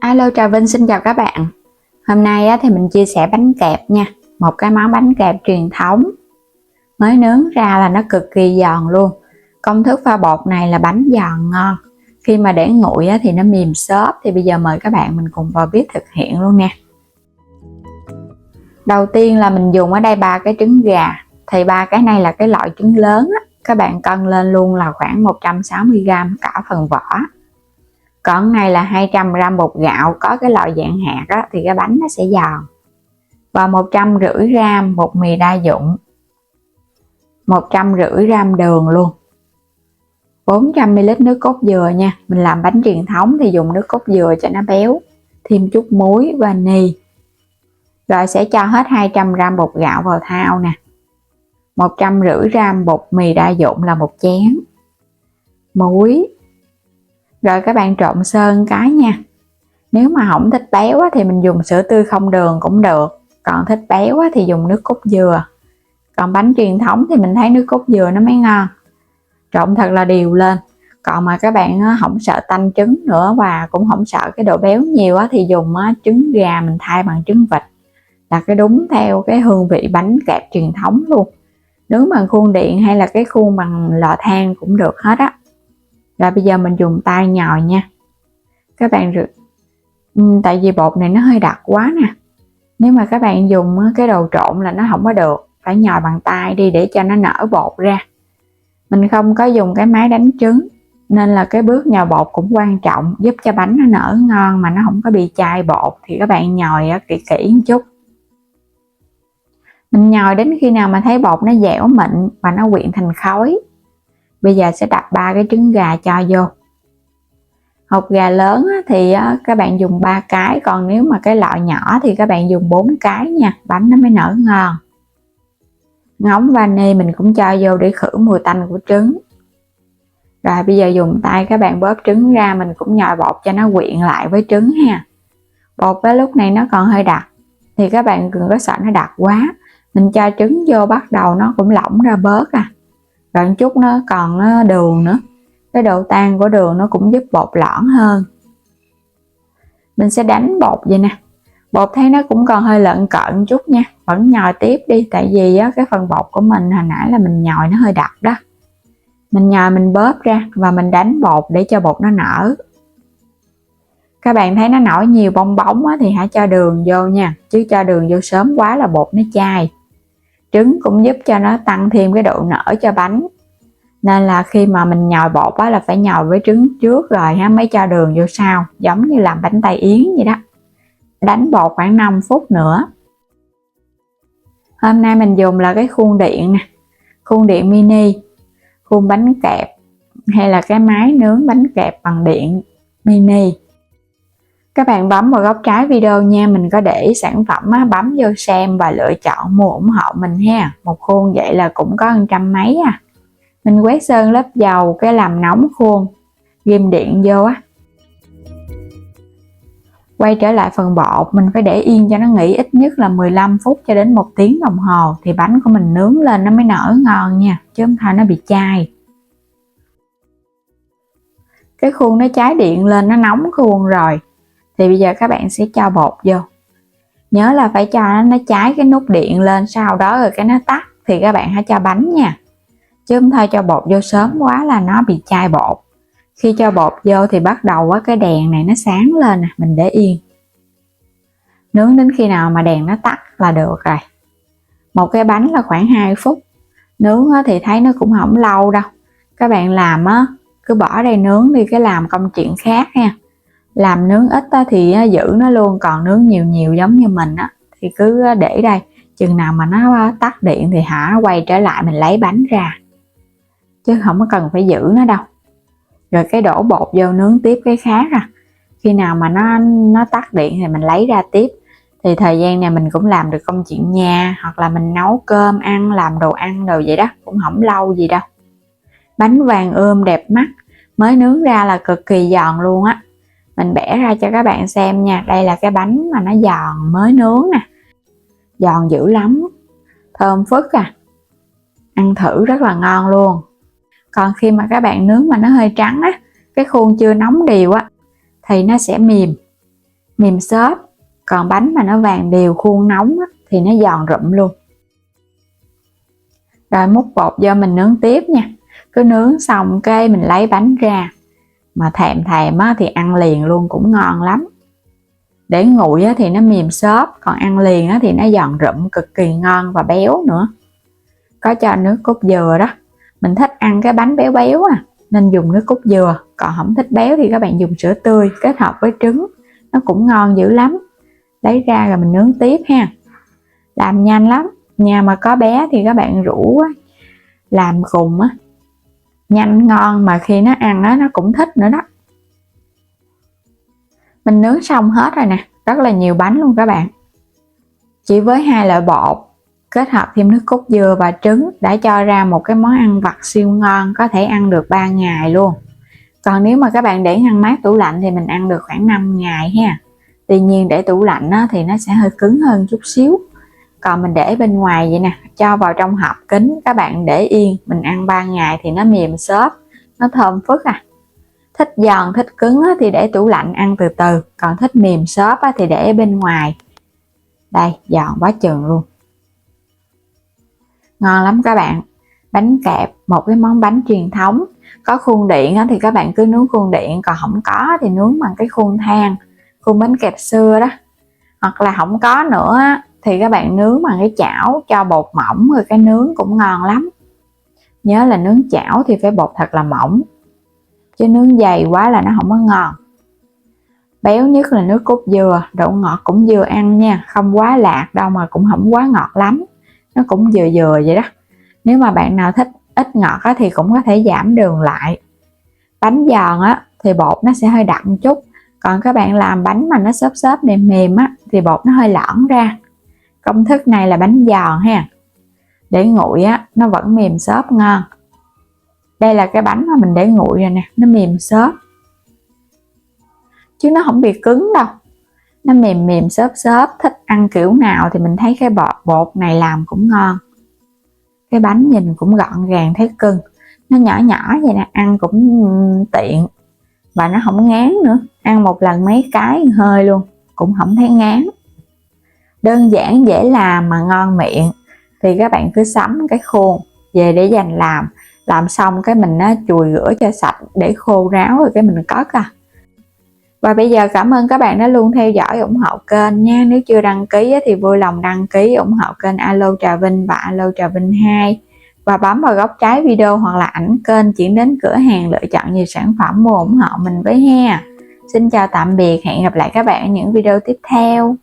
Alo, Trà Vinh xin chào các bạn. Hôm nay thì mình chia sẻ bánh kẹp nha. Một cái món bánh kẹp truyền thống. Mới nướng ra là nó cực kỳ giòn luôn. Công thức pha bột này là bánh giòn ngon. Khi mà để nguội thì nó mềm xốp. Thì bây giờ mời các bạn mình cùng vào bếp thực hiện luôn nè. Đầu tiên là mình dùng ở đây 3 cái trứng gà. Thì 3 cái này là cái loại trứng lớn á. Các bạn cân lên luôn là khoảng 160g cả phần vỏ. Còn này là 200g bột gạo có cái loại dạng hạt á, thì cái bánh nó sẽ giòn. Và 150g bột mì đa dụng, 150g đường luôn, 400ml nước cốt dừa nha. Mình làm bánh truyền thống thì dùng nước cốt dừa cho nó béo, thêm chút muối và vani. Rồi sẽ cho hết 200g bột gạo vào thao nè, 150g bột mì đa dụng là 1 chén, muối. Rồi các bạn trộn sơn cái nha. Nếu mà không thích béo thì mình dùng sữa tươi không đường cũng được. Còn thích béo thì dùng nước cốt dừa. Còn bánh truyền thống thì mình thấy nước cốt dừa nó mới ngon. Trộn thật là đều lên. Còn mà các bạn không sợ tanh trứng nữa và cũng không sợ cái độ béo nhiều thì dùng trứng gà mình thay bằng trứng vịt. Là cái đúng theo cái hương vị bánh kẹp truyền thống luôn. Nướng bằng khuôn điện hay là cái khuôn bằng lò than cũng được hết á. Rồi bây giờ mình dùng tay nhồi nha. Các bạn tại vì bột này nó hơi đặc quá nè. Nếu mà các bạn dùng cái đồ trộn là nó không có được. Phải nhồi bằng tay đi để cho nó nở bột ra. Mình không có dùng cái máy đánh trứng. Nên là cái bước nhồi bột cũng quan trọng. Giúp cho bánh nó nở ngon mà nó không có bị chai bột. Thì các bạn nhồi kỹ kỹ một chút. Mình nhồi đến khi nào mà thấy bột nó dẻo mịn và nó quyện thành khối. Bây giờ sẽ đập 3 cái trứng gà cho vô. Hột gà lớn thì các bạn dùng 3 cái. Còn nếu mà cái loại nhỏ thì các bạn dùng 4 cái nha. Bánh nó mới nở ngon. Ngóng vani mình cũng cho vô để khử mùi tanh của trứng. Rồi bây giờ dùng tay các bạn bóp trứng ra. Mình cũng nhồi bột cho nó quyện lại với trứng ha. Bột với lúc này nó còn hơi đặc. Thì các bạn đừng có sợ nó đặc quá. Mình cho trứng vô bắt đầu nó cũng lỏng ra bớt Rồi chút nó còn đường nữa. Cái độ tan của đường nó cũng giúp bột lõn hơn. Mình sẽ đánh bột vậy nè. Bột thấy nó cũng còn hơi lợn cợn chút nha. Vẫn nhồi tiếp đi. Tại vì cái phần bột của mình hồi nãy là mình nhồi nó hơi đặc đó. Mình nhồi mình bóp ra và mình đánh bột để cho bột nó nở. Các bạn thấy nó nổi nhiều bong bóng thì hãy cho đường vô nha. Chứ cho đường vô sớm quá là bột nó chai. Trứng cũng giúp cho nó tăng thêm cái độ nở cho bánh. Nên là khi mà mình nhồi bột là phải nhồi với trứng trước rồi mới cho đường vô sau. Giống như làm bánh tay yến vậy đó. Đánh bột khoảng 5 phút nữa. Hôm nay mình dùng là cái khuôn điện nè. Khuôn điện mini. Khuôn bánh kẹp. Hay là cái máy nướng bánh kẹp bằng điện mini. Các bạn bấm vào góc trái video nha. Mình có để sản phẩm bấm vô xem và lựa chọn mua ủng hộ mình ha. Một khuôn vậy là cũng có 100 mấy Mình quét sơn lớp dầu cái làm nóng khuôn. Ghim điện vô Quay trở lại phần bột. Mình phải để yên cho nó nghỉ ít nhất là 15 phút cho đến 1 tiếng đồng hồ. Thì bánh của mình nướng lên nó mới nở ngon nha. Chứ không thôi nó bị chai. Cái khuôn nó cháy điện lên, nó nóng khuôn rồi. Thì bây giờ các bạn sẽ cho bột vô. Nhớ là phải cho nó cháy cái nút điện lên. Sau đó rồi cái nó tắt. Thì các bạn hãy cho bánh nha. Chứ không thôi cho bột vô sớm quá là nó bị chai bột. Khi cho bột vô thì bắt đầu cái đèn này nó sáng lên nè. Mình để yên. Nướng đến khi nào mà đèn nó tắt là được rồi. Một cái bánh là khoảng 2 phút. Nướng thì thấy nó cũng không lâu đâu. Các bạn làm cứ bỏ đây nướng đi, cái làm công chuyện khác nha. Làm nướng ít thì giữ nó luôn. Còn nướng nhiều nhiều giống như mình thì cứ để đây. Chừng nào mà nó tắt điện thì quay trở lại mình lấy bánh ra. Chứ không có cần phải giữ nó đâu. Rồi cái đổ bột vô nướng tiếp cái khác Khi nào mà nó tắt điện thì mình lấy ra tiếp. Thì thời gian này mình cũng làm được công chuyện nhà. Hoặc là mình nấu cơm ăn, làm đồ ăn đồ vậy đó. Cũng không lâu gì đâu. Bánh vàng ươm đẹp mắt. Mới nướng ra là cực kỳ giòn luôn Mình bẻ ra cho các bạn xem nha. Đây là cái bánh mà nó giòn mới nướng nè. Giòn dữ lắm. Thơm phức Ăn thử rất là ngon luôn. Còn khi mà các bạn nướng mà nó hơi trắng cái khuôn chưa nóng đều thì nó sẽ mềm. mềm xốp. Còn bánh mà nó vàng đều khuôn nóng á, thì nó giòn rụm luôn. Rồi múc bột vô mình nướng tiếp nha. Cứ nướng xong cái mình lấy bánh ra. Mà thèm á, thì ăn liền luôn cũng ngon lắm. Để nguội á, thì nó mềm xốp, còn ăn liền á, thì nó giòn rụm cực kỳ ngon và béo nữa. Có cho nước cốt dừa đó. Mình thích ăn cái bánh béo béo nên dùng nước cốt dừa. Còn không thích béo thì các bạn dùng sữa tươi kết hợp với trứng, nó cũng ngon dữ lắm. Lấy ra rồi mình nướng tiếp ha. Làm nhanh lắm. Nhà mà có bé thì các bạn rủ làm cùng nhanh ngon, mà khi nó ăn nó cũng thích nữa đó. Mình nướng xong hết rồi nè, rất là nhiều bánh luôn các bạn. Chỉ với 2 loại bột kết hợp thêm nước cốt dừa và trứng đã cho ra một cái món ăn vặt siêu ngon, có thể ăn được 3 ngày luôn. Còn nếu mà các bạn để ngăn mát tủ lạnh thì mình ăn được khoảng 5 ngày ha. Tuy nhiên để tủ lạnh thì nó sẽ hơi cứng hơn chút xíu. Còn mình để bên ngoài vậy nè, cho vào trong hộp kính, các bạn để yên, mình ăn 3 ngày thì nó mềm xốp, nó thơm phức Thích giòn, thích cứng thì để tủ lạnh ăn từ từ, còn thích mềm xốp thì để bên ngoài. Đây, giòn quá chừng luôn. Ngon lắm các bạn. Bánh kẹp, một cái món bánh truyền thống. Có khuôn điện thì các bạn cứ nướng khuôn điện, còn không có thì nướng bằng cái khuôn than, khuôn bánh kẹp xưa đó. Hoặc là không có nữa thì các bạn nướng bằng cái chảo, cho bột mỏng rồi cái nướng cũng ngon lắm. Nhớ là nướng chảo thì phải bột thật là mỏng, chứ nướng dày quá là nó không có ngon. Béo nhất là nước cốt dừa, độ ngọt cũng vừa ăn nha, không quá lạc đâu mà cũng không quá ngọt lắm, nó cũng vừa vừa vậy đó. Nếu mà bạn nào thích ít ngọt thì cũng có thể giảm đường lại. Bánh giòn thì bột nó sẽ hơi đậm chút, còn các bạn làm bánh mà nó xốp xốp mềm mềm thì bột nó hơi lõn ra. Công thức này là bánh giòn ha. Để nguội nó vẫn mềm xốp ngon. Đây là cái bánh mà mình để nguội rồi nè, nó mềm xốp, chứ nó không bị cứng đâu, nó mềm mềm xốp xốp. Thích ăn kiểu nào thì mình thấy cái bột này làm cũng ngon. Cái bánh nhìn cũng gọn gàng, thấy cưng, nó nhỏ nhỏ vậy nè, ăn cũng tiện và nó không ngán nữa. Ăn một lần mấy cái hơi luôn cũng không thấy ngán. Đơn giản dễ làm mà ngon miệng. Thì các bạn cứ sắm cái khuôn về để dành làm xong cái mình chùi rửa cho sạch để khô ráo rồi cái mình cất Và bây giờ cảm ơn các bạn đã luôn theo dõi ủng hộ kênh nha. Nếu chưa đăng ký thì vui lòng đăng ký ủng hộ kênh Alo Trà Vinh và Alo Trà Vinh 2, và bấm vào góc trái video hoặc là ảnh kênh chuyển đến cửa hàng lựa chọn nhiều sản phẩm mua ủng hộ mình với ha. Xin chào tạm biệt, hẹn gặp lại các bạn ở những video tiếp theo.